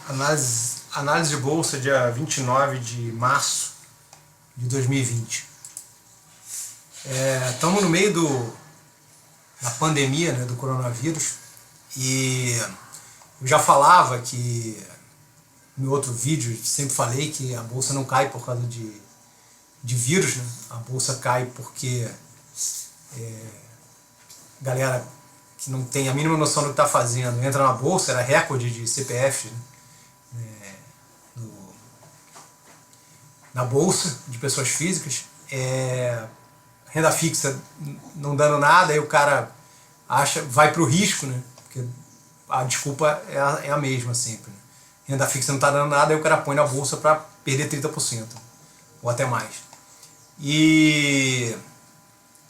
Análise de bolsa, dia 29 de março de 2020. Estamos no meio da pandemia, né, do coronavírus, e eu já falava que no outro vídeo, sempre falei que a bolsa não cai por causa de vírus, né? A bolsa cai porque galera que não tem a mínima noção do que está fazendo entra na bolsa, era recorde de CPF, né? Na bolsa de pessoas físicas, renda fixa não dando nada, aí o cara vai para o risco, né? Porque a desculpa é a mesma sempre, né? Renda fixa não está dando nada, aí o cara põe na bolsa para perder 30%, ou até mais. E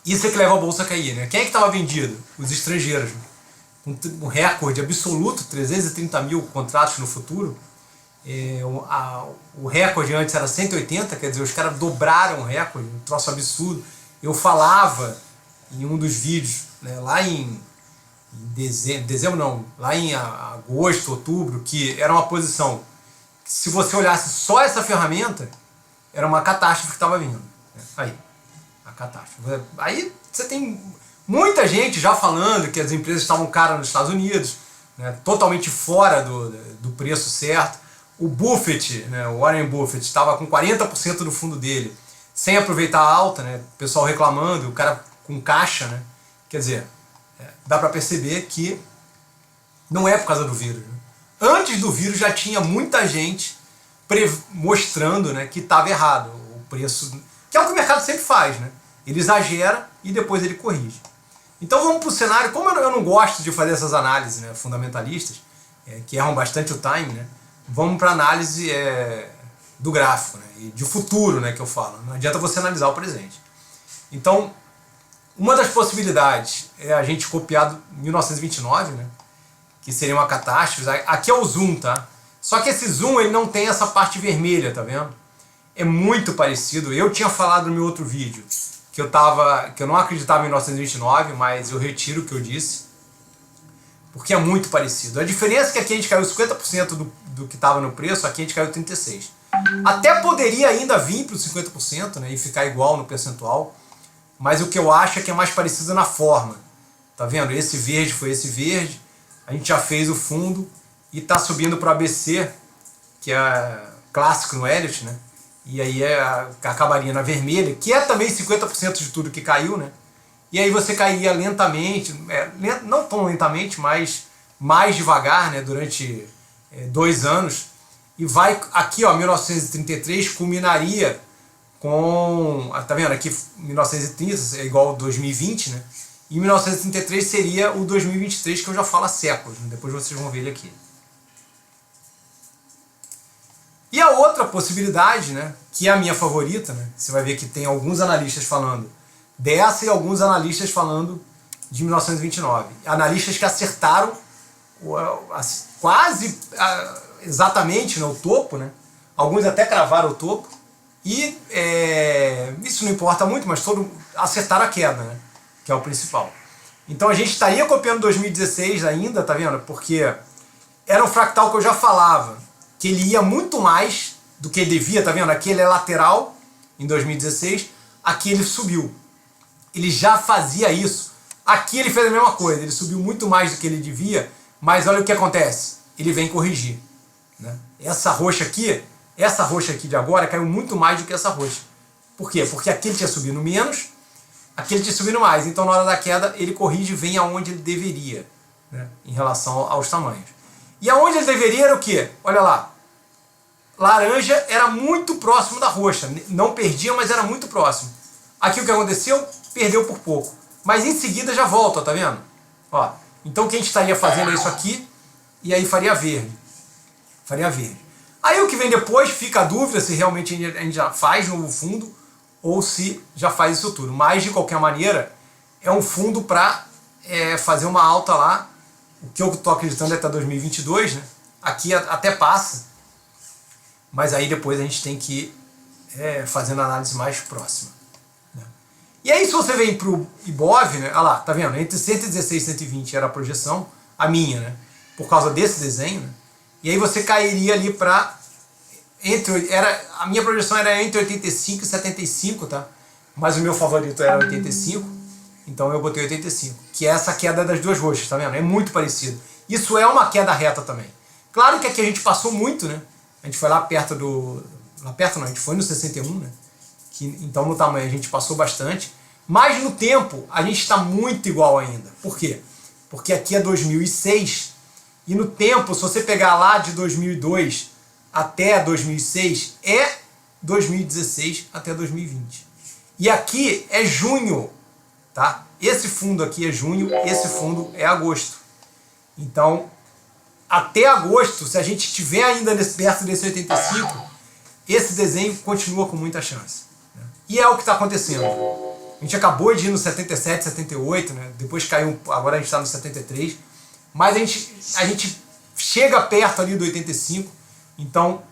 isso é que leva a bolsa a cair, né? Quem é que estava vendido? Os estrangeiros, né? Um recorde absoluto, 330 mil contratos no futuro. O recorde antes era 180, quer dizer, os caras dobraram o recorde, um troço absurdo. Eu falava em um dos vídeos, né, lá em dezembro não, lá em agosto, outubro, que era uma posição que, se você olhasse só essa ferramenta, era uma catástrofe que estava vindo. Aí, a catástrofe. Aí você tem muita gente já falando que as empresas estavam caras nos Estados Unidos, né, totalmente fora do preço certo. O Buffett, né, o Warren Buffett, estava com 40% do fundo dele, sem aproveitar a alta, né, o pessoal reclamando, o cara com caixa, né, quer dizer, dá para perceber que não é por causa do vírus, né. Antes do vírus já tinha muita gente mostrando, né, que estava errado o preço, que é o que o mercado sempre faz, né, ele exagera e depois ele corrige. Então vamos para o cenário, como eu não gosto de fazer essas análises, né, fundamentalistas, que erram bastante o time, né, vamos para a análise do gráfico, né, e de futuro, né, que eu falo. Não adianta você analisar o presente. Então, uma das possibilidades é a gente copiar do 1929, né, que seria uma catástrofe. Aqui é o zoom, tá? Só que esse zoom ele não tem essa parte vermelha, tá vendo? É muito parecido. Eu tinha falado no meu outro vídeo que eu não acreditava em 1929, mas eu retiro o que eu disse, porque é muito parecido. A diferença é que aqui a gente caiu 50% do que estava no preço, aqui a gente caiu 36%. Até poderia ainda vir para os 50%, né, e ficar igual no percentual, mas o que eu acho é que é mais parecido na forma. Tá vendo? Esse verde foi esse verde, a gente já fez o fundo e está subindo para o ABC, que é clássico no Elliott, né, e aí acabaria na vermelha, que é também 50% de tudo que caiu, né. E aí você cairia lentamente, não tão lentamente, mas mais devagar, né, durante 2 anos. E vai aqui, ó, 1933 culminaria com, tá vendo, aqui 1930 é igual ao 2020, né? E 1933 seria o 2023, que eu já falo há séculos, né? Depois vocês vão ver ele aqui. E a outra possibilidade, né, que é a minha favorita, né, você vai ver que tem alguns analistas falando dessa e alguns analistas falando de 1929. Analistas que acertaram quase exatamente no topo, né? Alguns até cravaram o topo. E isso não importa muito, mas acertaram a queda, né? Que é o principal. Então a gente estaria copiando 2016 ainda, tá vendo? Porque era um fractal que eu já falava, que ele ia muito mais do que ele devia, tá vendo? Aqui ele é lateral em 2016, aqui ele subiu. Ele já fazia isso. Aqui ele fez a mesma coisa, ele subiu muito mais do que ele devia, mas olha o que acontece, ele vem corrigir, né? Essa roxa aqui de agora caiu muito mais do que essa roxa. Por quê? Porque aqui ele tinha subido menos, aqui ele tinha subido mais, então na hora da queda ele corrige e vem aonde ele deveria, né, em relação aos tamanhos. E aonde ele deveria era o quê? Olha lá, laranja era muito próximo da roxa, não perdia, mas era muito próximo. Aqui o que aconteceu? Perdeu por pouco. Mas em seguida já volta, tá vendo? Ó, então o que a gente estaria fazendo é isso aqui, e aí faria verde. Faria verde. Aí o que vem depois, fica a dúvida se realmente a gente já faz no fundo, ou se já faz isso tudo. Mas, de qualquer maneira, é um fundo para fazer uma alta lá, o que eu estou acreditando é até 2022, né? Aqui até passa, mas aí depois a gente tem que ir fazendo a análise mais próxima. E aí se você vem para o Ibov, né, olha lá, tá vendo? Entre 116 e 120 era a projeção, a minha, né, por causa desse desenho, né, E aí você cairia ali para... A minha projeção era entre 85 e 75, tá? Mas o meu favorito era 85, então eu botei 85, que é essa queda das duas roxas, tá vendo? É muito parecido. Isso é uma queda reta também. Claro que aqui a gente passou muito, né? A gente foi lá perto do... Lá perto não, a gente foi no 61, né? Então no tamanho a gente passou bastante. Mas no tempo a gente está muito igual ainda. Por quê? Porque aqui é 2006 e no tempo, se você pegar lá de 2002 até 2006, é 2016 até 2020. E aqui é junho, tá? Esse fundo aqui é junho, esse fundo é agosto. Então, até agosto, se a gente estiver ainda perto desse 85, esse desenho continua com muita chance, né? E é o que está acontecendo. A gente acabou de ir no 77, 78, né? Depois caiu, agora a gente está no 73, mas a gente chega perto ali do 85, então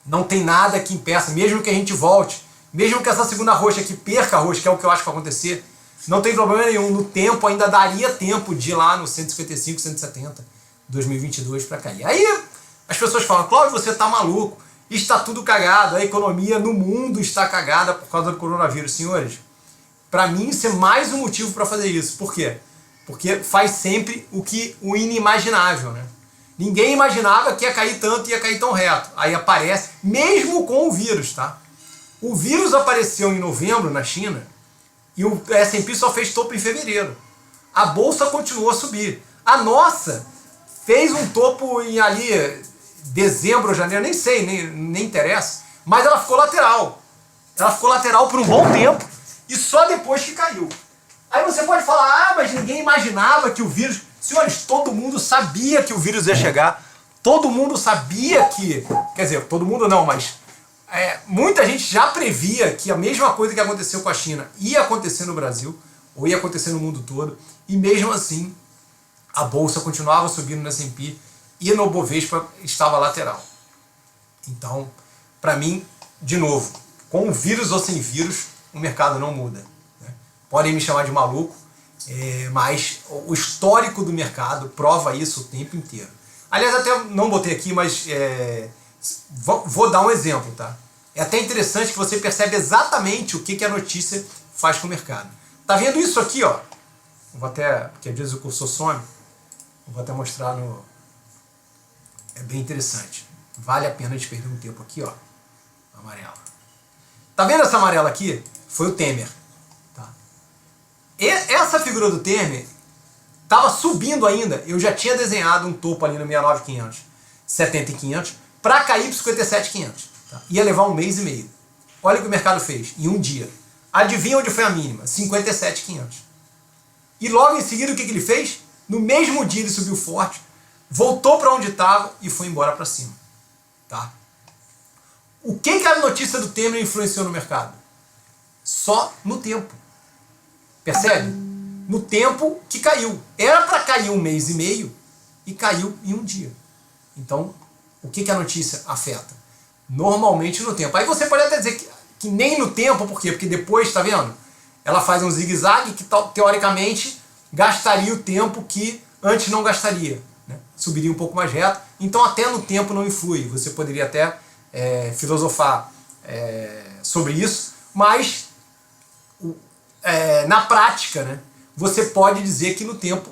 não tem nada que impeça, mesmo que a gente volte, mesmo que essa segunda roxa aqui perca a roxa, que é o que eu acho que vai acontecer, não tem problema nenhum, no tempo ainda daria tempo de ir lá no 155, 170, 2022 para cair. Aí as pessoas falam, Cláudio, você está maluco, está tudo cagado, a economia no mundo está cagada por causa do coronavírus. Senhores, para mim isso é mais um motivo para fazer isso. Por quê? Porque faz sempre o inimaginável, né? Ninguém imaginava que ia cair tanto e ia cair tão reto. Aí aparece, mesmo com o vírus, tá? O vírus apareceu em novembro na China e o S&P só fez topo em fevereiro. A bolsa continuou a subir. A nossa fez um topo em ali dezembro ou janeiro, nem sei, nem interessa, mas ela ficou lateral. Ela ficou lateral por um bom tempo e só depois que caiu. Aí você pode falar, mas ninguém imaginava que o vírus... Senhores, todo mundo sabia que o vírus ia chegar, todo mundo sabia que... Quer dizer, todo mundo não, mas muita gente já previa que a mesma coisa que aconteceu com a China ia acontecer no Brasil, ou ia acontecer no mundo todo, e mesmo assim a bolsa continuava subindo no S&P e no Bovespa estava lateral. Então, para mim, de novo, com vírus ou sem vírus, o mercado não muda, né? Podem me chamar de maluco, mas o histórico do mercado prova isso o tempo inteiro. Aliás, até não botei aqui, mas vou dar um exemplo, tá? É até interessante que você percebe exatamente o que a notícia faz com o mercado. Tá vendo isso aqui, ó? Vou até, porque às vezes o cursor some, vou até mostrar no... É bem interessante. Vale a pena a gente perder um tempo aqui, ó. Amarela. Tá vendo essa amarela aqui? Foi o Temer. Tá? E essa figura do Temer estava subindo ainda. Eu já tinha desenhado um topo ali no 69.500, 70.500, para cair para 57.500. Tá? Ia levar um mês e meio. Olha o que o mercado fez em um dia. Adivinha onde foi a mínima? 57.500. E logo em seguida o que ele fez? No mesmo dia ele subiu forte, voltou para onde estava e foi embora para cima. Tá? O que a notícia do Temer influenciou no mercado? Só no tempo. Percebe? No tempo que caiu. Era para cair um mês e meio e caiu em um dia. Então, o que a notícia afeta? Normalmente no tempo. Aí você pode até dizer que nem no tempo, por quê? Porque depois, tá vendo? Ela faz um zigue-zague que teoricamente gastaria o tempo que antes não gastaria, né? Subiria um pouco mais reto. Então até no tempo não influi. Você poderia até filosofar sobre isso, mas na prática, né, você pode dizer que no tempo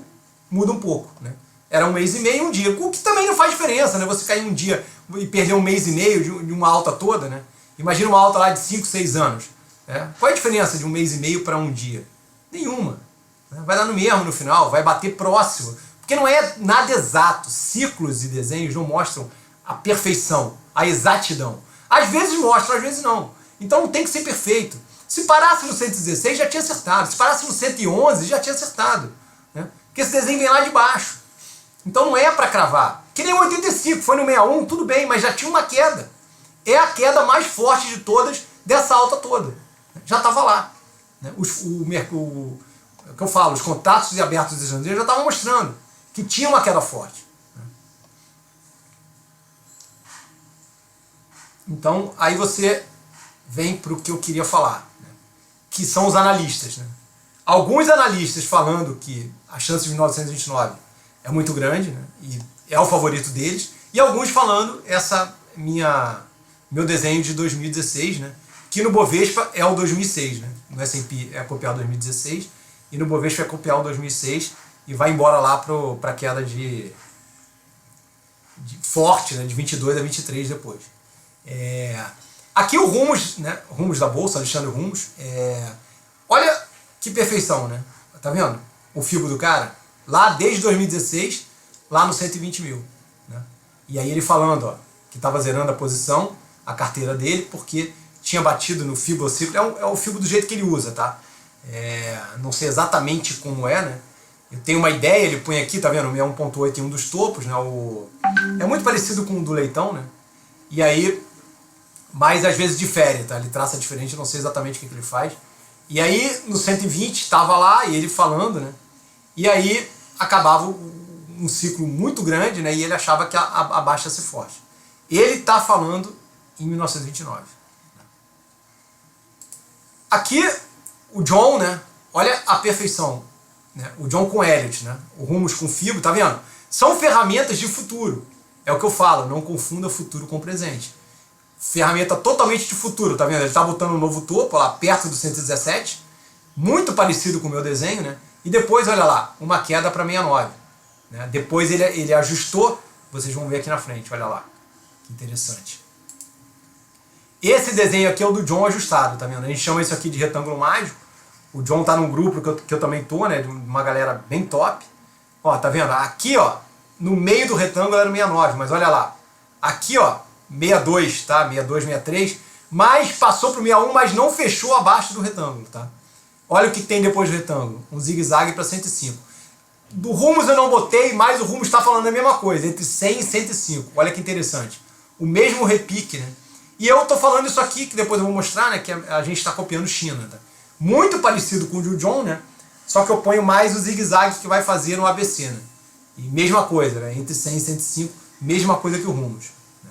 muda um pouco, né? Era um mês e meio, um dia, o que também não faz diferença, né? Você cair um dia e perder um mês e meio de uma alta toda, né? Imagina uma alta lá de 5, 6 anos. Né? Qual é a diferença de um mês e meio para um dia? Nenhuma. Né? Vai dar no mesmo no final, vai bater próximo. Porque não é nada exato. Ciclos e desenhos não mostram a perfeição, a exatidão. Às vezes mostram, às vezes não. Então não tem que ser perfeito. Se parasse no 116, já tinha acertado. Se parasse no 111, já tinha acertado. Né? Porque esse desenho vem lá de baixo. Então não é para cravar. Que nem o 85, foi no 61, tudo bem, mas já tinha uma queda. É a queda mais forte de todas, dessa alta toda. Já estava lá. Né? O que eu falo, os contatos e abertos de janeiro já estavam mostrando que tinha uma queda forte. Então, aí você vem para o que eu queria falar, né? Que são os analistas. Né? Alguns analistas falando que a chance de 1929 é muito grande, né? E é o favorito deles, e E alguns falando meu desenho de 2016, né? Que no Bovespa é o 2006, né? No S&P é copiar o 2016 e no Bovespa é copiar o 2006 e vai embora lá para a queda de forte, né? De 22 a 23 depois. Aqui o Rumos, né? Rumos da Bolsa, Alexandre Rumos. Olha que perfeição, né? Tá vendo? O FIBO do cara, lá desde 2016, lá no 120 mil. Né? E aí ele falando, ó, que estava zerando a posição, a carteira dele, porque tinha batido no FIBO ciclo. É o FIBO do jeito que ele usa, tá? Não sei exatamente como é, né? Eu tenho uma ideia, ele põe aqui, tá vendo? O 1.8 em um dos topos, né? É muito parecido com o do Leitão, né? E aí, mas às vezes difere, tá? Ele traça diferente, eu não sei exatamente o que ele faz. E aí, no 120, estava lá, e ele falando, né? E aí, acabava um ciclo muito grande, né? E ele achava que a baixa ia ser forte. Ele está falando em 1929. Aqui, o John, né? Olha a perfeição. Né? O John com Elliott, né? O Rumos com FIBO, tá vendo? São ferramentas de futuro. É o que eu falo, não confunda futuro com presente. Ferramenta totalmente de futuro, tá vendo? Ele está botando um novo topo lá perto do 117, muito parecido com o meu desenho, né? E depois, olha lá, uma queda para 69. Né? Depois ele ajustou, vocês vão ver aqui na frente, olha lá. Que interessante. Esse desenho aqui é o do John ajustado, tá vendo? A gente chama isso aqui de retângulo mágico. O John tá num grupo que eu também tô, né? De uma galera bem top. Ó, tá vendo? Aqui, ó, no meio do retângulo era 69, mas olha lá. Aqui, ó, 62, tá? 62, 63, mas passou pro 61, mas não fechou abaixo do retângulo, tá? Olha o que tem depois do retângulo. Um zigue-zague para 105. Do Rumos eu não botei, mas o Rumos está falando a mesma coisa, entre 100 e 105. Olha que interessante. O mesmo repique, né? E eu tô falando isso aqui, que depois eu vou mostrar, né? Que a gente está copiando China, tá? Muito parecido com o do John, né? Só que eu ponho mais o zigue-zague que vai fazer no ABC, né? E mesma coisa, né? Entre 100 e 105, mesma coisa que o Rumos. Né?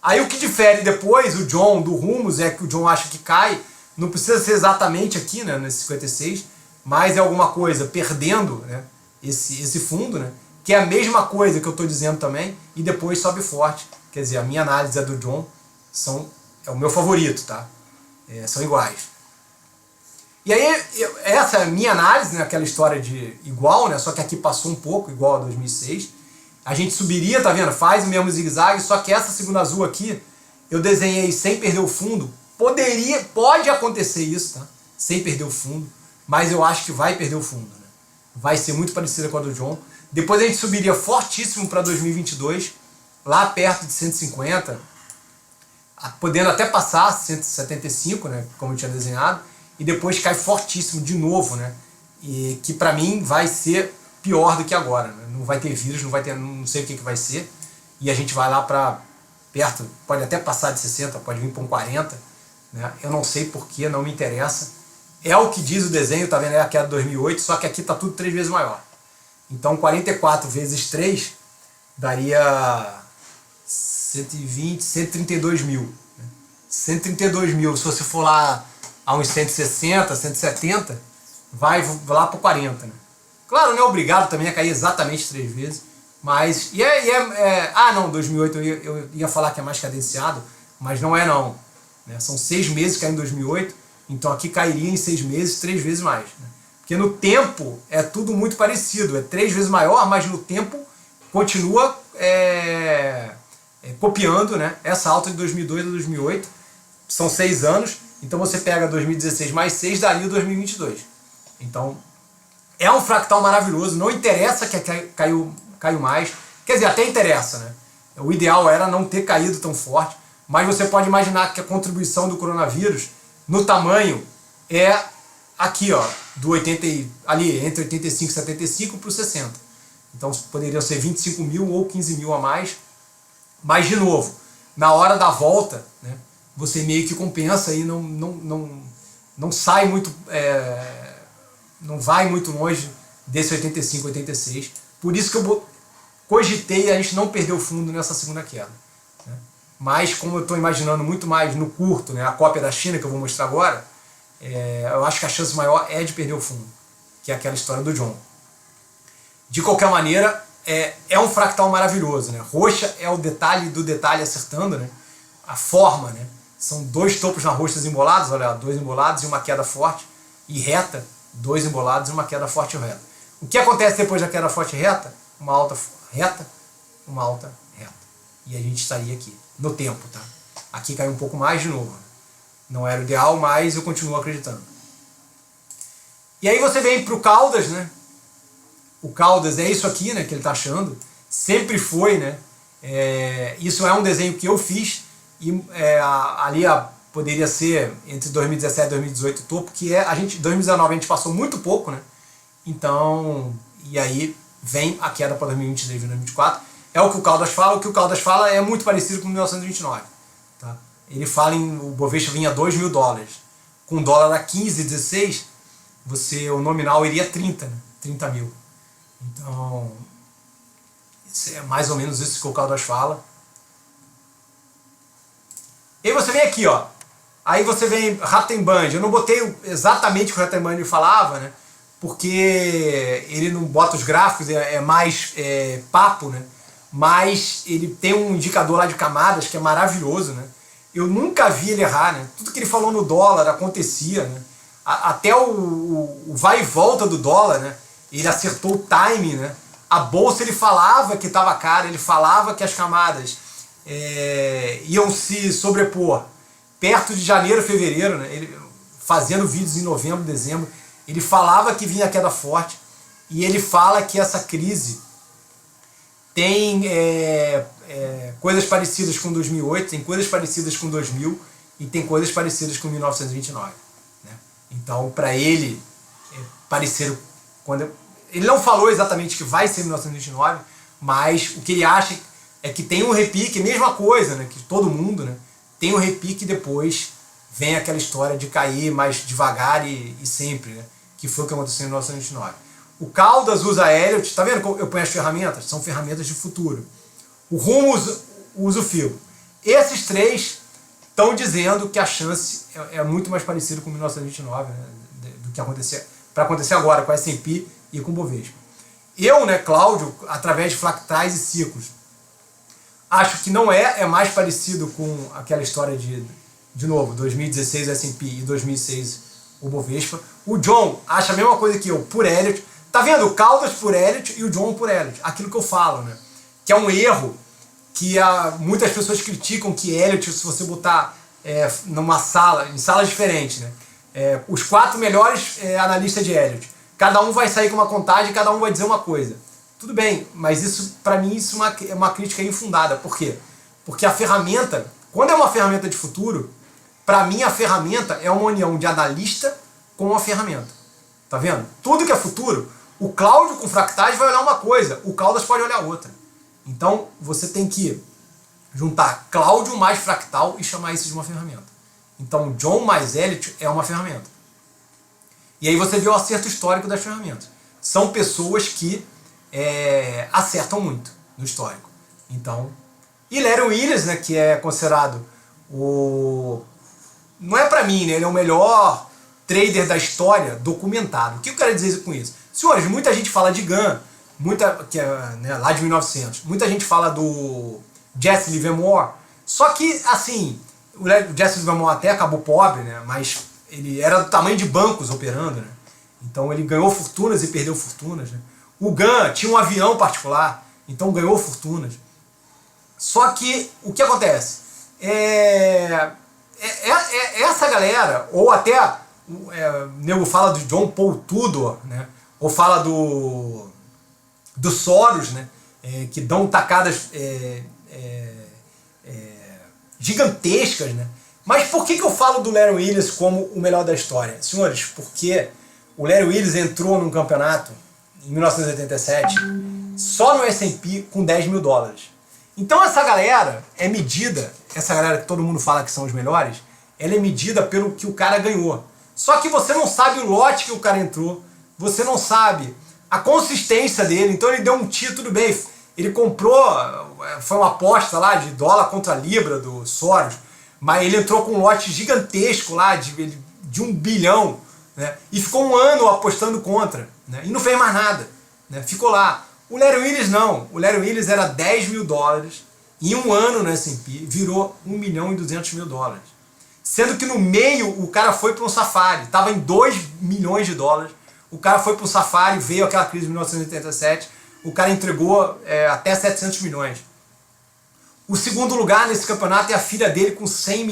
Aí o que difere depois, o John do Rumos, é que o John acha que cai, não precisa ser exatamente aqui, né? Nesse 56, mas é alguma coisa perdendo, né? Esse fundo, né? Que é a mesma coisa que eu estou dizendo também, e depois sobe forte. Quer dizer, a minha análise e a do John é o meu favorito, tá? São iguais. E aí, essa é a minha análise, né? Aquela história de igual, né? Só que aqui passou um pouco, igual a 2006. A gente subiria, tá vendo? Faz o mesmo zigue-zague, só que essa segunda azul aqui, eu desenhei sem perder o fundo. Pode acontecer isso, tá? Sem perder o fundo, mas eu acho que vai perder o fundo, né? Vai ser muito parecida com a do John. Depois a gente subiria fortíssimo para 2022, lá perto de 150, podendo até passar 175, né, como eu tinha desenhado, e depois cai fortíssimo de novo, né, e que para mim vai ser pior do que agora, né? Não vai ter vírus, não sei o que vai ser, e a gente vai lá para perto, pode até passar de 60, pode vir para um 40, né, eu não sei porquê, não me interessa. É o que diz o desenho, tá vendo? É a queda de 2008, só que aqui tá tudo 3 vezes maior. Então 44 vezes 3 daria 120, 132 mil. Né? 132 mil, se você for lá a uns 160, 170, vai lá para 40. Né? Claro, não é obrigado também a cair exatamente 3 vezes, mas... não, 2008 eu ia falar que é mais cadenciado, mas não é não. Né? São 6 meses que caiu em 2008, então aqui cairia em 6 meses, 3 vezes mais. Né? Porque no tempo é tudo muito parecido, é 3 vezes maior, mas no tempo continua copiando, né? Essa alta de 2002 a 2008, são 6 anos, então você pega 2016 mais 6, daria 2022. Então é um fractal maravilhoso, não interessa que caiu mais, quer dizer, até interessa, né? O ideal era não ter caído tão forte, mas você pode imaginar que a contribuição do coronavírus no tamanho é aqui, ó, ali entre 85 e 75 para os 60. Então poderiam ser 25 mil ou 15 mil a mais. Mas, de novo, na hora da volta, né, você meio que compensa e não sai muito, não vai muito longe desse 85, 86. Por isso que eu cogitei a gente não perder o fundo nessa segunda queda. Né? Mas, como eu estou imaginando muito mais no curto, né, a cópia da China que eu vou mostrar agora, eu acho que a chance maior é de perder o fundo, que é aquela história do John. De qualquer maneira, é um fractal maravilhoso, né? Roxa é o detalhe do detalhe acertando, né? A forma, né? São dois topos na roxa embolados, olha, dois embolados e uma queda forte, e reta, dois embolados e uma queda forte e reta. O que acontece depois da queda forte e reta? Uma alta reta, uma alta reta. E a gente estaria aqui, no tempo, tá? Aqui caiu um pouco mais de novo. Não era o ideal, mas eu continuo acreditando. E aí você vem para o Caldas, né? O Caldas é isso aqui, né, que ele está achando. Sempre foi, né? Isso é um desenho que eu fiz. E ali poderia ser entre 2017 e 2018 o topo, que a gente, 2019 a gente passou muito pouco, né? Então, e aí vem a queda para 2023 e 2024. É o que o Caldas fala. O que o Caldas fala é muito parecido com 1929. Tá? Ele fala o Bovespa vinha a $2.000. Com o dólar a 15, 16, o nominal iria a 30, né? 30 mil. Então, é mais ou menos isso que o Caldas fala. E aí você vem aqui, ó. Aí você vem Rattenband. Eu não botei exatamente o que o Rattenband falava, né? Porque ele não bota os gráficos, é mais papo, né? Mas ele tem um indicador lá de camadas que é maravilhoso, né? Eu nunca vi ele errar, né? Tudo que ele falou no dólar acontecia, né? Até o vai e volta do dólar, né? Ele acertou o time, né? A bolsa ele falava que estava cara, ele falava que as camadas iam se sobrepor perto de janeiro, fevereiro, né? Ele, fazendo vídeos em novembro, dezembro, ele falava que vinha queda forte e ele fala que essa crise tem coisas parecidas com 2008, tem coisas parecidas com 2000 e tem coisas parecidas com 1929. Né? Então, para ele, pareceram... Ele não falou exatamente que vai ser 1929, mas o que ele acha é que tem um repique, mesma coisa, né? Que todo mundo, né? Tem um repique e depois vem aquela história de cair mais devagar e sempre, né? Que foi o que aconteceu em 1929. O Caldas usa Elliott, tá vendo como eu ponho as ferramentas? São ferramentas de futuro. O Rumo usa o fio. Esses três estão dizendo que a chance é muito mais parecida com 1929, né? Do que para acontecer agora com a S&P e com o Bovespa. Eu, né, Cláudio, através de fractais e ciclos, acho que não é mais parecido com aquela história de novo, 2016 o S&P e 2006 o Bovespa. O John acha a mesma coisa que eu, por Elliott. Tá vendo? O Caldas por Elliott e o John por Elliott. Aquilo que eu falo, né? Que é um erro que muitas pessoas criticam que Elliott, se você botar numa sala, em salas diferentes, né? Os 4 melhores analistas de Elliott. Cada um vai sair com uma contagem, cada um vai dizer uma coisa. Tudo bem, mas isso, para mim, isso é uma crítica infundada. Por quê? Porque a ferramenta, quando é uma ferramenta de futuro, para mim a ferramenta é uma união de analista com a ferramenta. Tá vendo? Tudo que é futuro, o Cláudio com fractais vai olhar uma coisa, o Caldas pode olhar outra. Então você tem que juntar Cláudio mais fractal e chamar isso de uma ferramenta. Então John mais Elliott é uma ferramenta. E aí você vê o acerto histórico das ferramentas. São pessoas que acertam muito no histórico. Então, e Larry Williams, né, que é considerado não é para mim, né, ele é o melhor trader da história documentado. O que eu quero dizer com isso? Senhores, muita gente fala de Gunn, que é, né, lá de 1900. Muita gente fala do Jesse Livermore. Só que, assim, o Jesse Livermore até acabou pobre, né, mas ele era do tamanho de bancos operando, né? Então ele ganhou fortunas e perdeu fortunas, né? O Gunn tinha um avião particular, então ganhou fortunas. Só que o que acontece? Essa galera, ou até o nego fala do John Paul Tudor, né? Ou fala do Soros, né? Que dão tacadas gigantescas, né? Mas por que eu falo do Larry Williams como o melhor da história? Senhores, porque o Larry Williams entrou num campeonato em 1987 só no S&P com $10.000. Então essa galera é medida, essa galera que todo mundo fala que são os melhores, ela é medida pelo que o cara ganhou. Só que você não sabe o lote que o cara entrou, você não sabe a consistência dele, então ele deu um tiro, tudo bem, ele comprou, foi uma aposta lá de dólar contra libra do Soros, mas ele entrou com um lote gigantesco lá de $1 bilhão, né? E ficou um ano apostando contra, né? E não fez mais nada, né? Ficou lá. O Larry Willis não. O Larry Willis era 10 mil dólares. Em um ano no S&P virou 1 milhão e 200 mil dólares. Sendo que no meio o cara foi para um safari. Estava em 2 milhões de dólares. O cara foi para um safari, veio aquela crise de 1987. O cara entregou até 700 milhões. O segundo lugar nesse campeonato é a filha dele com 100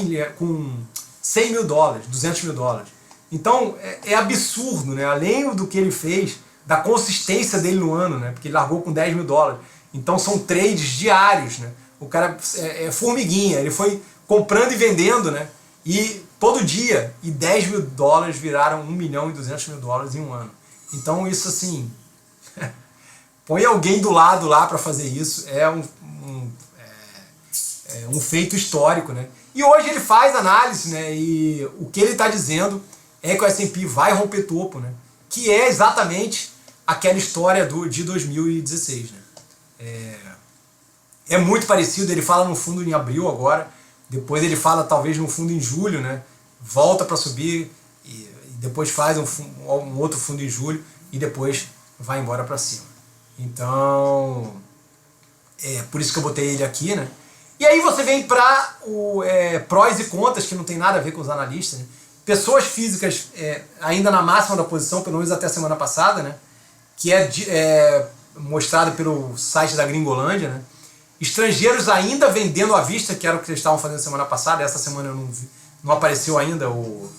mil dólares, 200 mil dólares. Então é absurdo, né? Além do que ele fez, da consistência dele no ano, né? Porque ele largou com 10 mil dólares. Então são trades diários, né? O cara é formiguinha, ele foi comprando e vendendo, né? E todo dia, e 10 mil dólares viraram 1 milhão e 200 mil dólares em um ano. Então isso assim, põe alguém do lado lá para fazer isso, é um feito histórico, né? E hoje ele faz análise, né? E o que ele está dizendo é que o S&P vai romper topo, né? Que é exatamente aquela história de 2016, né? É muito parecido, ele fala no fundo em abril agora, depois ele fala talvez no fundo em julho, né? Volta para subir e depois faz um outro fundo em julho e depois vai embora para cima. Então, por isso que eu botei ele aqui, né? E aí você vem para prós e contras, que não tem nada a ver com os analistas, né? Pessoas físicas ainda na máxima da posição, pelo menos até a semana passada, né? Que é mostrado pelo site da Gringolândia, né? Estrangeiros ainda vendendo à vista, que era o que eles estavam fazendo semana passada. Essa semana eu não apareceu ainda o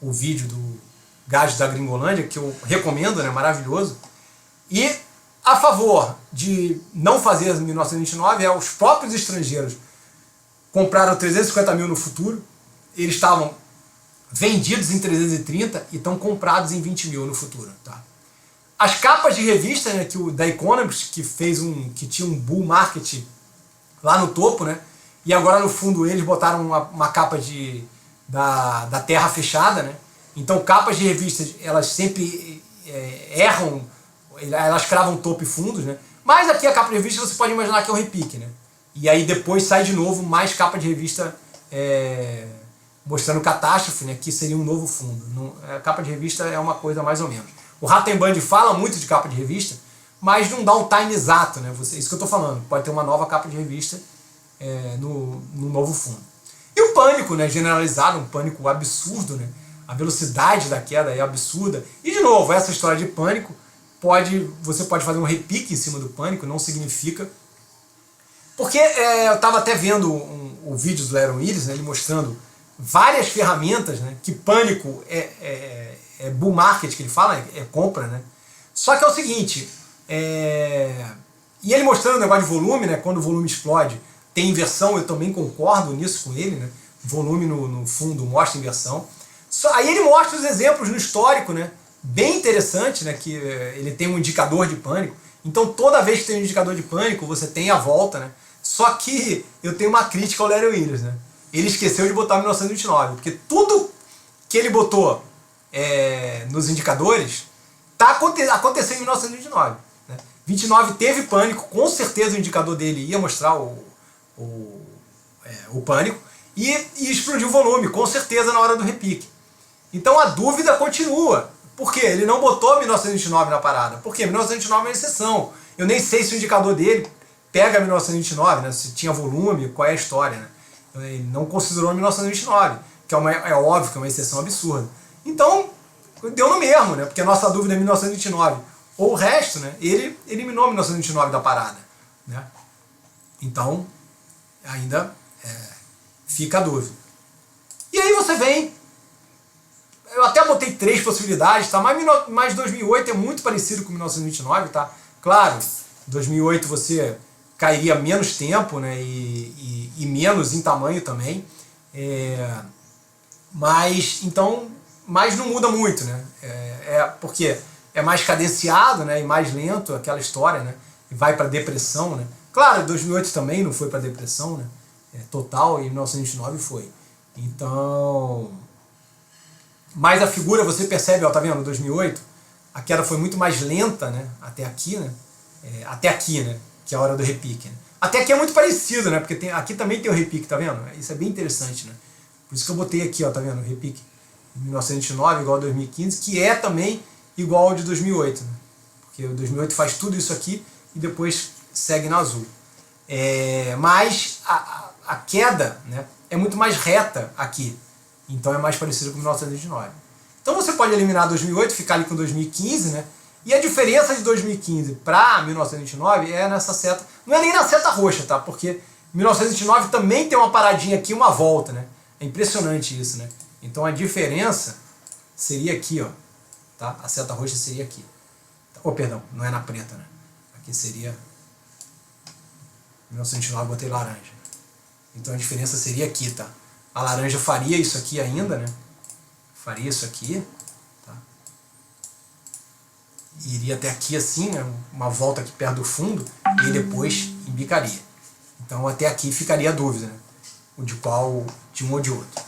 vídeo do gajo da Gringolândia, que eu recomendo, né? Maravilhoso. E a favor de não fazer em 1929 os próprios estrangeiros compraram 350 mil no futuro, eles estavam vendidos em 330 e estão comprados em 20 mil no futuro, tá? As capas de revista, né, da Economist, que tinha um bull market lá no topo, né, e agora no fundo eles botaram uma capa da terra fechada, né? Então capas de revistas, elas sempre erram, elas cravam topo e fundos, né? Mas aqui a capa de revista você pode imaginar que é um repique, né? E aí depois sai de novo mais capa de revista mostrando catástrofe, né? Que seria um novo fundo. A capa de revista é uma coisa mais ou menos. O Rattenband fala muito de capa de revista, mas não dá um time exato, né? Isso que eu estou falando. Pode ter uma nova capa de revista no novo fundo. E o pânico, né? Generalizado, um pânico absurdo, né? A velocidade da queda é absurda. E de novo, essa história de pânico, você pode fazer um repique em cima do pânico, não significa. Porque eu estava até vendo o vídeo do Larry Willis, né? Ele mostrando várias ferramentas, né? Que pânico é bull market, que ele fala, é compra, né? Só que é o seguinte, e ele mostrando o negócio de volume, né? Quando o volume explode, tem inversão, eu também concordo nisso com ele, né? Volume no fundo mostra inversão. Aí ele mostra os exemplos no histórico, né? Bem interessante, né? Que ele tem um indicador de pânico. Então toda vez que tem um indicador de pânico, você tem a volta, né? Só que eu tenho uma crítica ao Larry Willis, né? Ele esqueceu de botar 1929, porque tudo que ele botou nos indicadores aconteceu em 1929. Né? 29 teve pânico, com certeza o indicador dele ia mostrar o pânico, e explodiu o volume, com certeza na hora do repique. Então a dúvida continua. Por quê? Ele não botou 1929 na parada. Por quê? 1929 é uma exceção. Eu nem sei se o indicador dele pega 1929, né? Se tinha volume, qual é a história. Né? Ele não considerou 1929, que é óbvio que é uma exceção absurda. Então, deu no mesmo, né? Porque a nossa dúvida é 1929. Ou o resto, né? Ele eliminou 1929 da parada. Né? Então, ainda fica a dúvida. E aí você vem. Eu até botei 3 possibilidades, tá? Mas 2008 é muito parecido com 1929, tá? Claro, 2008 você cairia menos tempo, né? E menos em tamanho também. Mas não muda muito, né? Porque é mais cadenciado, né? E mais lento aquela história, né? E vai para depressão, né? Claro, 2008 também não foi para depressão, né? Total, e 1909 foi. Então, mas a figura, você percebe, ó, tá vendo? 2008, a queda foi muito mais lenta, né? Até aqui, né? Até aqui, né? Que é a hora do repique. Né? Até aqui é muito parecido, né? Porque aqui também tem o repique, tá vendo? Isso é bem interessante, né? Por isso que eu botei aqui, ó, tá vendo? O repique de 1909 igual a 2015, que é também igual ao de 2008, né? Porque o 2008 faz tudo isso aqui e depois segue no azul. Mas a queda, né, é muito mais reta aqui. Então é mais parecido com 1929. Então você pode eliminar 2008, ficar ali com 2015, né? E a diferença de 2015 para 1929 é nessa seta, não é nem na seta roxa, tá? Porque 1929 também tem uma paradinha aqui, uma volta, né? É impressionante isso, né? Então a diferença seria aqui, ó, tá? A seta roxa seria aqui. Oh, perdão, não é na preta, né? Aqui seria 1929, botei laranja. Então a diferença seria aqui, tá? A laranja faria isso aqui ainda, né? Faria isso aqui, tá? E iria até aqui assim, né? Uma volta aqui perto do fundo, e depois embicaria. Então até aqui ficaria a dúvida, né? O de qual, de um ou de outro.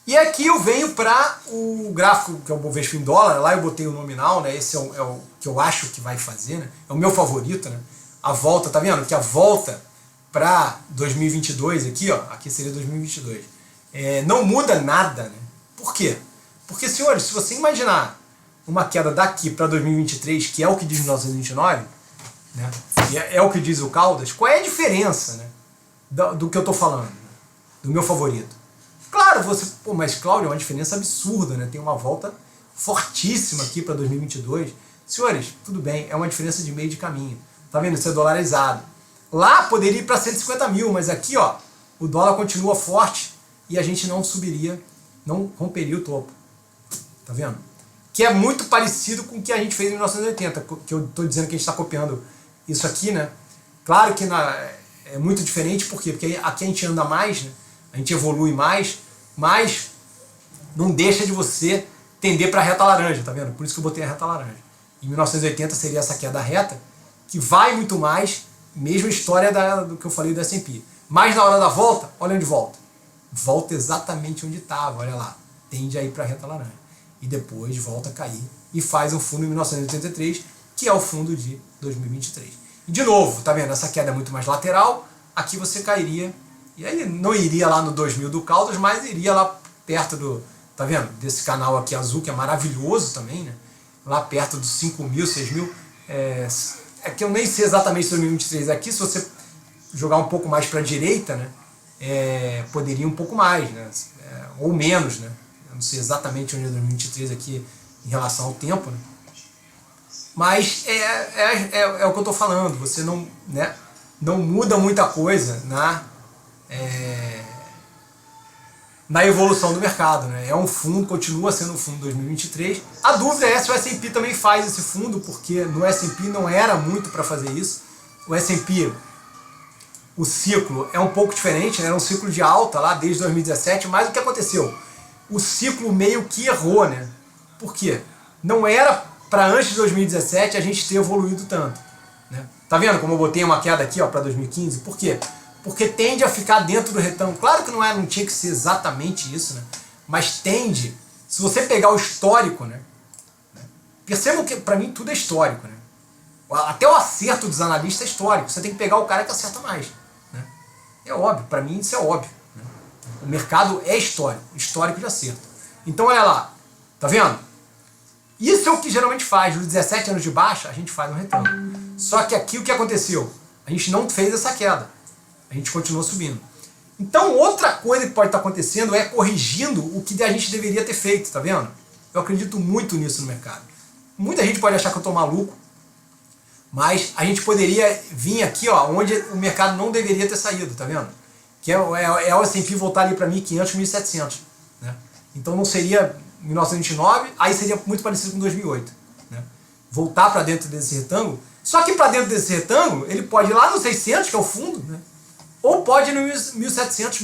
E aqui eu venho para o gráfico que é o Bovespa em dólar. Lá eu botei o nominal, né? Esse é o que eu acho que vai fazer, né? É o meu favorito, né? A volta, tá vendo? Que a volta para 2022 aqui, ó, aqui seria 2022, não muda nada, né? Por quê? Porque, senhores, se você imaginar uma queda daqui para 2023, que é o que diz 1929, né? E é o que diz o Caldas, qual é a diferença, né? Do que eu tô falando, né? Do meu favorito? Claro, você, pô, mas Cláudio, é uma diferença absurda, né? Tem uma volta fortíssima aqui para 2022. Senhores, tudo bem, é uma diferença de meio de caminho. Tá vendo? Isso é dolarizado. Lá poderia ir para 150 mil, mas aqui, ó, o dólar continua forte e a gente não subiria, não romperia o topo. Tá vendo? Que é muito parecido com o que a gente fez em 1980, que eu tô dizendo que a gente está copiando isso aqui, né? Claro que é muito diferente, por quê? Porque aqui a gente anda mais, né? A gente evolui mais, mas não deixa de você tender para a reta laranja, tá vendo? Por isso que eu botei a reta laranja. Em 1980 seria essa queda reta, que vai muito mais, mesma história do que eu falei do S&P. Mas na hora da volta, olha onde volta. Volta exatamente onde estava, olha lá. Tende a ir para a reta laranja. E depois volta a cair e faz um fundo em 1983, que é o fundo de 2023. E de novo, tá vendo? Essa queda é muito mais lateral, aqui você cairia, e aí não iria lá no 2000 do Caldas, mas iria lá perto do, tá vendo? Desse canal aqui azul, que é maravilhoso também, né? Lá perto dos 5 mil, 6 mil. É que eu nem sei exatamente 2023 aqui, se você jogar um pouco mais para a direita, né? Poderia um pouco mais, né? Ou menos, né? Eu não sei exatamente onde é 2023 aqui em relação ao tempo, né? Mas é o que eu estou falando, você não, né, não muda muita coisa na evolução do mercado, né? É um fundo, continua sendo um fundo 2023. A dúvida é se o S&P também faz esse fundo, porque no S&P não era muito para fazer isso. O S&P, o ciclo é um pouco diferente, né? Era um ciclo de alta lá desde 2017, mas o que aconteceu? O ciclo meio que errou, né? Por quê? Não era para antes de 2017 a gente ter evoluído tanto, né? Tá vendo como eu botei uma queda aqui, ó, para 2015? Por quê? Porque tende a ficar dentro do retângulo. Claro que não tinha que ser exatamente isso, né? Mas tende, se você pegar o histórico, né? Percebam que para mim tudo é histórico, né? Até o acerto dos analistas é histórico. Você tem que pegar o cara que acerta mais, né? É óbvio, para mim isso é óbvio, né? O mercado é histórico de acerto. Então olha lá, tá vendo? Isso é o que geralmente faz. Nos 17 anos de baixa, a gente faz um retângulo. Só que aqui o que aconteceu? A gente não fez essa queda. A gente continuou subindo. Então outra coisa que pode estar acontecendo é corrigindo o que a gente deveria ter feito, tá vendo? Eu acredito muito nisso no mercado. Muita gente pode achar que eu estou maluco, mas a gente poderia vir aqui, ó, onde o mercado não deveria ter saído, tá vendo? Que é o S&P voltar ali para 1.500, 1.700, né? Então não seria 1929, aí seria muito parecido com 2008, né? Voltar para dentro desse retângulo. Só que para dentro desse retângulo, ele pode ir lá no 600, que é o fundo, né? Ou pode ir no 1.700,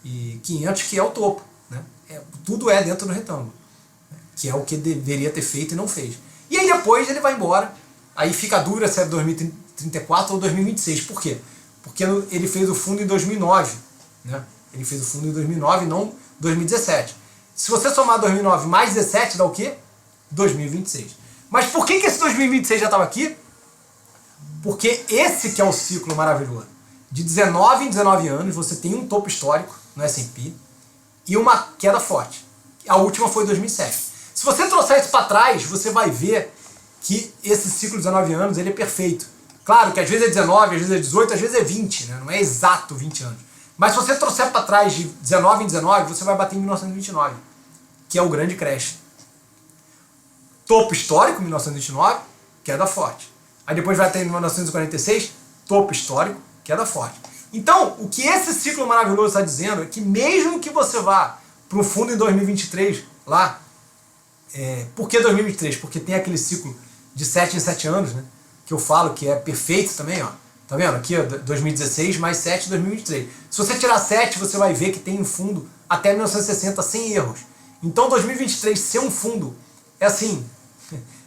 1.500, que é o topo, né? Tudo é dentro do retângulo, né? Que é o que deveria ter feito e não fez. E aí depois ele vai embora. Aí fica a dúvida se é 2034 ou 2026. Por quê? Porque ele fez o fundo em 2009, né? Ele fez o fundo em 2009 e não 2017. Se você somar 2009 mais 17, dá o quê? 2026. Mas por que esse 2026 já estava aqui? Porque esse que é o ciclo maravilhoso. De 19 em 19 anos, você tem um topo histórico no S&P e uma queda forte. A última foi em 2007. Se Se você trouxer isso para trás, você vai ver que esse ciclo de 19 anos ele é perfeito. Claro que às vezes é 19, às vezes é 18, às vezes é 20, né? Não é exato 20 anos. Mas se você trouxer para trás de 19 em 19, você vai bater em 1929, que é o grande crash. Topo histórico, 1929, queda forte. Aí depois vai ter em 1946, topo histórico, queda forte. Então, o que esse ciclo maravilhoso está dizendo é que mesmo que você vá para o fundo em 2023, lá, por que 2023? Porque tem aquele ciclo de 7 em 7 anos, né? Que eu falo que é perfeito também, ó. Tá vendo? Aqui, ó, 2016 mais 7, 2023. Se você tirar 7, você vai ver que tem um fundo até 1960 sem erros. Então 2023 ser um fundo é assim,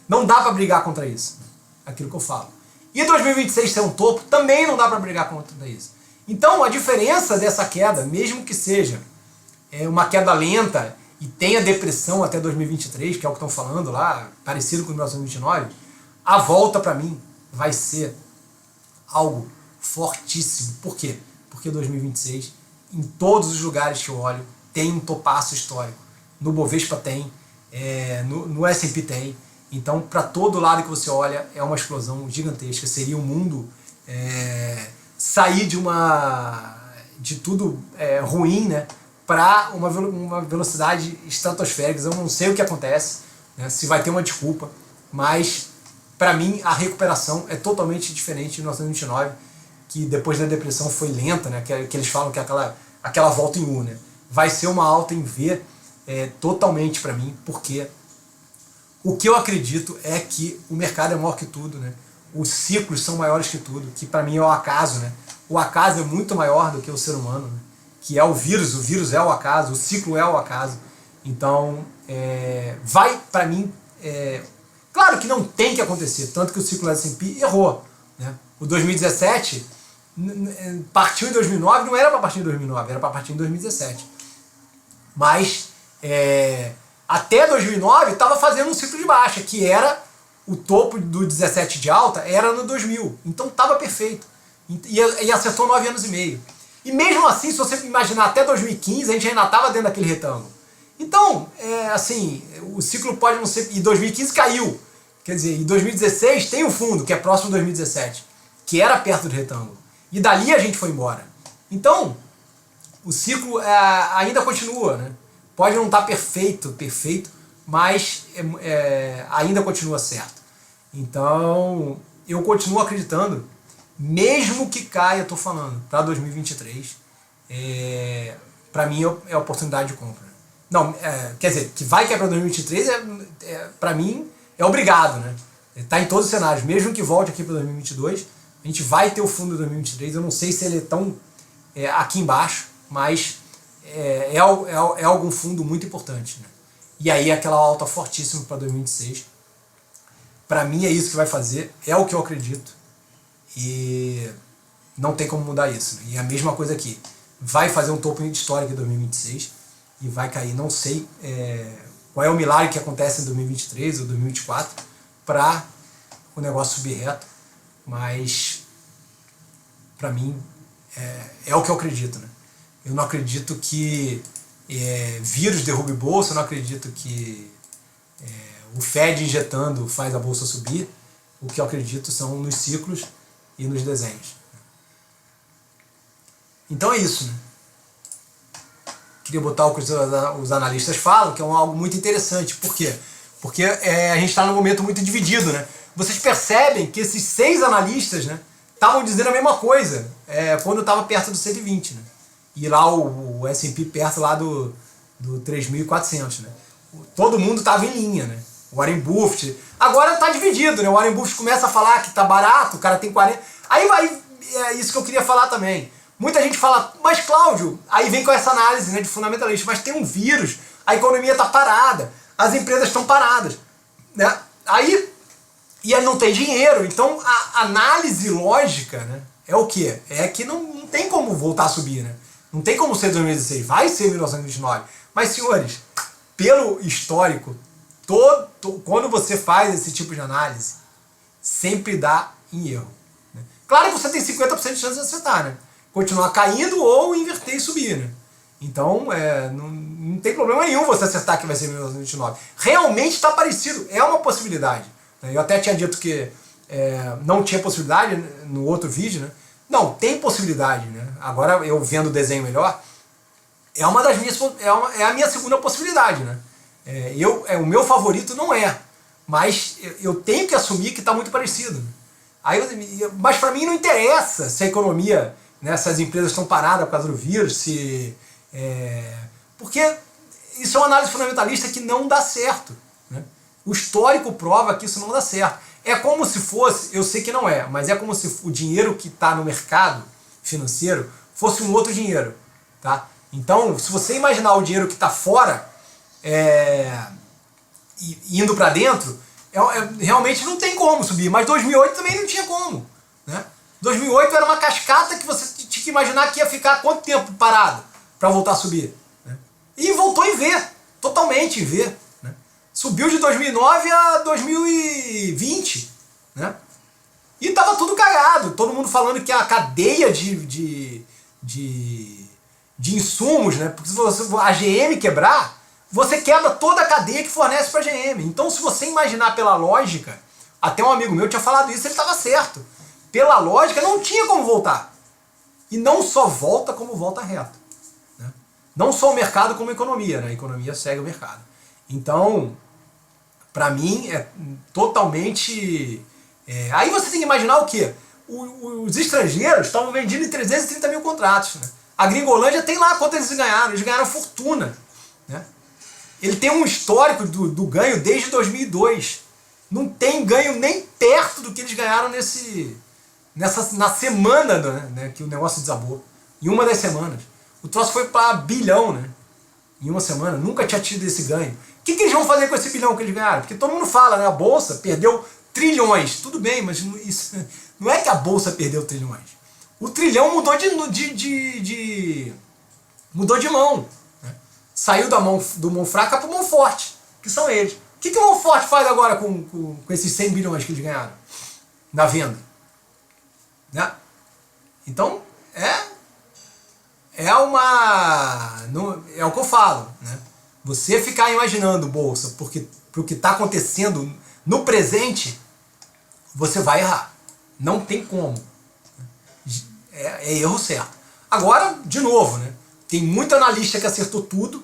não dá para brigar contra isso. Aquilo que eu falo. E 2026 ser um topo, também não dá para brigar contra isso. Então a diferença dessa queda, mesmo que seja uma queda lenta e tenha depressão até 2023, que é o que estão falando lá, parecido com 1929, a volta para mim vai ser algo fortíssimo. Por quê? Porque 2026, em todos os lugares que eu olho, tem um topaço histórico. No Bovespa tem, no S&P tem. Então, para todo lado que você olha, é uma explosão gigantesca. Seria um mundo sair de tudo ruim, né, para uma velocidade estratosférica. Eu não sei o que acontece, né, se vai ter uma desculpa, mas para mim a recuperação é totalmente diferente de 1929, que depois da depressão foi lenta, né, que eles falam que é aquela volta em U, né, vai ser uma alta em V totalmente para mim, porque o que eu acredito é que o mercado é maior que tudo, né, os ciclos são maiores que tudo, que para mim é o acaso, né, o acaso é muito maior do que o ser humano, né, que é o vírus é o acaso, o ciclo é o acaso. Então vai para mim, claro que não tem que acontecer, tanto que o ciclo S&P errou, né? O 2017 partiu em 2009, não era para partir em 2009, era para partir em 2017. Mas até 2009 estava fazendo um ciclo de baixa, que era o topo do 17 de alta, era no 2000. Então estava perfeito. E acertou 9 anos e meio. E mesmo assim, se você imaginar até 2015, a gente ainda estava dentro daquele retângulo. Então, assim, o ciclo pode não ser... E 2015 caiu. Quer dizer, em 2016 tem o fundo, que é próximo de 2017, que era perto do retângulo. E dali a gente foi embora. Então, o ciclo ainda continua, né? Pode não estar perfeito, mas ainda continua certo. Então, eu continuo acreditando, mesmo que caia, estou falando, para 2023, para mim é oportunidade de compra. Não, quer dizer, que vai cair para 2023, para mim, é obrigado, né? Está em todos os cenários, mesmo que volte aqui para 2022, a gente vai ter o fundo de 2023, eu não sei se ele é tão aqui embaixo, mas é algum fundo muito importante, né? E aí aquela alta fortíssima para 2026, para mim é isso que vai fazer, é o que eu acredito, e não tem como mudar isso, né? E a mesma coisa aqui, vai fazer um topo histórico em 2026 e vai cair, não sei qual é o milagre que acontece em 2023 ou 2024 para o negócio subir reto, mas para mim é o que eu acredito, né? Eu não acredito que vírus derrube bolsa, eu não acredito que o Fed injetando faz a bolsa subir. O que eu acredito são nos ciclos e nos desenhos. Então é isso, né? Queria botar o que os analistas falam, que é algo muito interessante. Por quê? Porque a gente está num momento muito dividido, né? Vocês percebem que esses 6 analistas, né, estavam dizendo a mesma coisa quando estava perto do 120, né? E lá o S&P perto lá do 3.400, né? Todo mundo estava em linha, né? O Warren Buffett. Agora está dividido, né? O Warren Buffett começa a falar que está barato, o cara tem 40. Aí vai, é isso que eu queria falar também. Muita gente fala, mas Cláudio, aí vem com essa análise, né, de fundamentalista, mas tem um vírus, a economia está parada, as empresas estão paradas, né? E aí não tem dinheiro, então a análise lógica, né, é o quê? É que não tem como voltar a subir, né? Não tem como ser 2016, vai ser 1929. Mas, senhores, pelo histórico, quando você faz esse tipo de análise, sempre dá em erro, né? Claro que você tem 50% de chance de acertar, né? Continuar caindo ou inverter e subir, né? Então, Não tem problema nenhum você acertar que vai ser 1929. Realmente está parecido, é uma possibilidade. Eu até tinha dito que não tinha possibilidade no outro vídeo, né? Não, tem possibilidade, né? Agora eu vendo o desenho melhor, é uma das minhas, é a minha segunda possibilidade, né? O meu favorito não é, mas eu tenho que assumir que está muito parecido. Mas para mim não interessa se a economia, né, se as empresas estão paradas por causa do vírus, porque isso é uma análise fundamentalista que não dá certo, né? O histórico prova que isso não dá certo. É como se fosse, eu sei que não é, mas é como se o dinheiro que está no mercado financeiro fosse um outro dinheiro, tá? Então, se você imaginar o dinheiro que está fora indo para dentro, realmente não tem como subir, mas 2008 também não tinha como, né? 2008 era uma cascata que você tinha que imaginar que ia ficar quanto tempo parado para voltar a subir, né? E voltou em V, totalmente em V, né? Subiu de 2009 a 2020, né? E tava tudo cagado, todo mundo falando que a cadeia de insumos, né? Porque se a GM quebrar, você quebra toda a cadeia que fornece para a GM. Então, se você imaginar pela lógica, até um amigo meu tinha falado isso, ele estava certo. Pela lógica, não tinha como voltar. E não só volta, como volta reto, né? Não só o mercado, como a economia, né? A economia segue o mercado. Então, para mim, é totalmente... Aí você tem que imaginar o quê? Os estrangeiros estavam vendendo em 330 mil contratos, né? A Gringolândia tem lá quanto eles ganharam fortuna, né? Ele tem um histórico do ganho desde 2002. Não tem ganho nem perto do que eles ganharam na semana, né, que o negócio desabou. Em uma das semanas. O troço foi para bilhão, né? Em uma semana. Nunca tinha tido esse ganho. O que eles vão fazer com esse bilhão que eles ganharam? Porque todo mundo fala, né? A Bolsa perdeu trilhões. Tudo bem, mas isso, não é que a Bolsa perdeu trilhões. O trilhão mudou mudou de mão. Saiu do mão fraca para mão forte, que são eles. O que o mão forte faz agora com esses 100 bilhões que eles ganharam na venda? Né? Então, é o que eu falo, né? Você ficar imaginando bolsa pro que está acontecendo no presente, você vai errar. Não tem como. É erro certo. Agora, de novo, né? Tem muito analista que acertou tudo,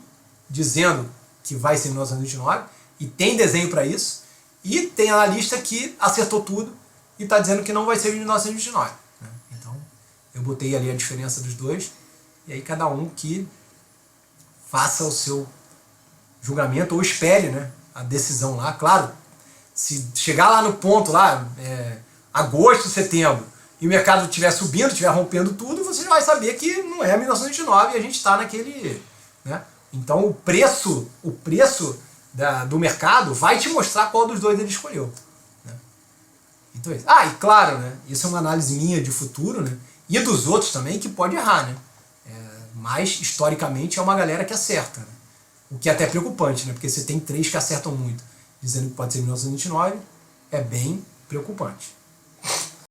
dizendo que vai ser 1929, e tem desenho para isso, e tem analista que acertou tudo e está dizendo que não vai ser 1929. Né? Então, eu botei ali a diferença dos dois, e aí cada um que faça o seu julgamento, ou espere, né, a decisão lá. Claro, se chegar lá no ponto, lá, agosto, setembro, e o mercado estiver subindo, estiver rompendo tudo, você vai saber que não é 1929 e a gente está naquele... Né? Então o preço do mercado vai te mostrar qual dos dois ele escolheu. Né? Então, e claro, né, isso é uma análise minha de futuro, né, e dos outros também, que pode errar. Né? Mas historicamente é uma galera que acerta. Né? O que é até preocupante, né? Porque você tem 3 que acertam muito, dizendo que pode ser 1929, é bem preocupante.